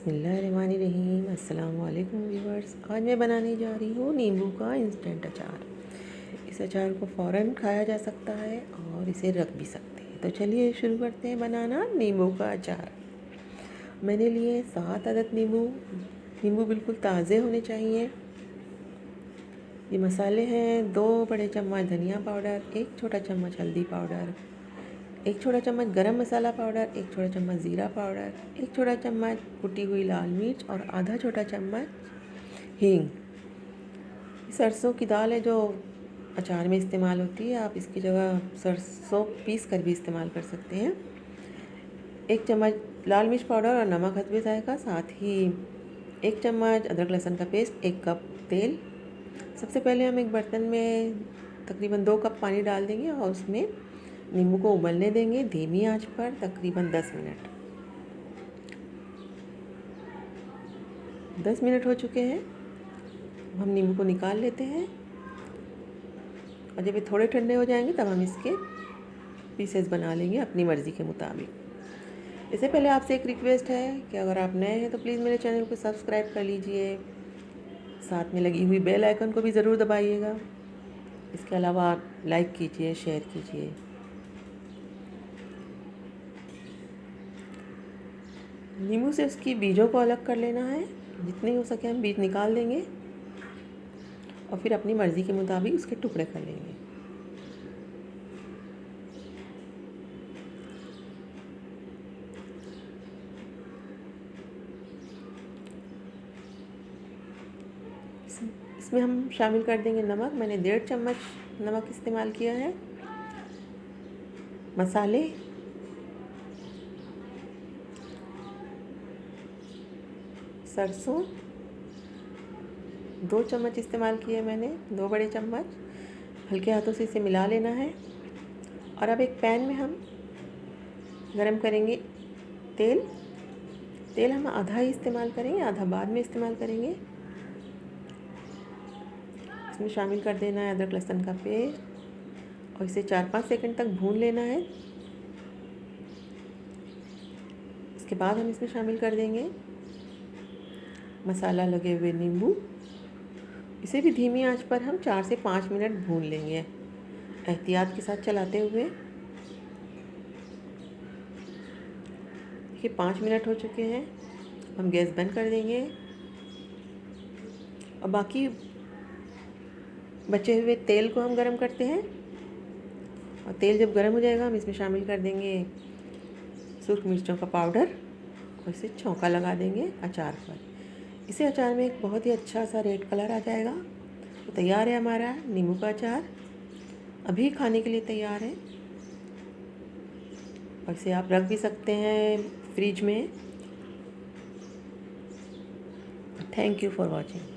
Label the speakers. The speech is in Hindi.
Speaker 1: बिस्मिल्लाहिर्रहमानिर्रहीम। अस्सलाम वालेकुम व्यूअर्स। आज मैं बनाने जा रही हूँ नींबू का इंस्टेंट अचार। इस अचार को फ़ौरन खाया जा सकता है और इसे रख भी सकते हैं। तो चलिए शुरू करते हैं बनाना नींबू का अचार। मैंने लिए 7 अदद नींबू। नींबू बिल्कुल ताज़े होने चाहिए। ये मसाले हैं 2 बड़े चम्मच धनिया पाउडर, 1 छोटा चम्मच हल्दी पाउडर, 1 छोटा चम्मच गरम मसाला पाउडर, 1 छोटा चम्मच ज़ीरा पाउडर, 1 छोटा चम्मच कुटी हुई लाल मिर्च और आधा छोटा चम्मच हींग। सरसों की दाल है जो अचार में इस्तेमाल होती है। आप इसकी जगह सरसों पीस कर भी इस्तेमाल कर सकते हैं। 1 चम्मच लाल मिर्च पाउडर और नमक हस्बे जायका, साथ ही 1 चम्मच अदरक लहसुन का पेस्ट, 1 कप तेल। सबसे पहले हम एक बर्तन में तकरीबन 2 कप पानी डाल देंगे और उसमें नींबू को उबलने देंगे धीमी आंच पर तकरीबन 10 मिनट। 10 मिनट हो चुके हैं। हम नींबू को निकाल लेते हैं और जब ये थोड़े ठंडे हो जाएंगे तब हम इसके पीसेस बना लेंगे अपनी मर्ज़ी के मुताबिक। इससे पहले आपसे एक रिक्वेस्ट है कि अगर आप नए हैं तो प्लीज़ मेरे चैनल को सब्सक्राइब कर लीजिए। साथ में लगी हुई बेल आइकन को भी ज़रूर दबाइएगा। इसके अलावा लाइक कीजिए, शेयर कीजिए। नींबू से उसकी बीजों को अलग कर लेना है। जितने हो सके हम बीज निकाल देंगे और फिर अपनी मर्ज़ी के मुताबिक उसके टुकड़े कर लेंगे। इसमें हम शामिल कर देंगे नमक। मैंने 1.5 चम्मच नमक इस्तेमाल किया है। मसाले, सरसों 2 चम्मच इस्तेमाल किए मैंने, 2 बड़े चम्मच। हल्के हाथों से इसे मिला लेना है। और अब एक पैन में हम गरम करेंगे तेल। तेल हम आधा ही इस्तेमाल करेंगे, आधा बाद में इस्तेमाल करेंगे। इसमें शामिल कर देना है अदरक लहसुन का पेस्ट और इसे 4-5 सेकंड तक भून लेना है। इसके बाद हम इसमें शामिल कर देंगे मसाला लगे हुए नींबू। इसे भी धीमी आंच पर हम 4 से 5 मिनट भून लेंगे एहतियात के साथ चलाते हुए। देखिए 5 मिनट हो चुके हैं। हम गैस बंद कर देंगे और बाकी बचे हुए तेल को हम गरम करते हैं। और तेल जब गरम हो जाएगा हम इसमें शामिल कर देंगे सूख मिर्चों का पाउडर और इसे छौंका लगा देंगे अचार पर। इसे अचार में एक बहुत ही अच्छा सा रेड कलर आ जाएगा। तो तैयार है हमारा नींबू का अचार। अभी खाने के लिए तैयार है और इसे आप रख भी सकते हैं फ्रिज में। Thank you for watching.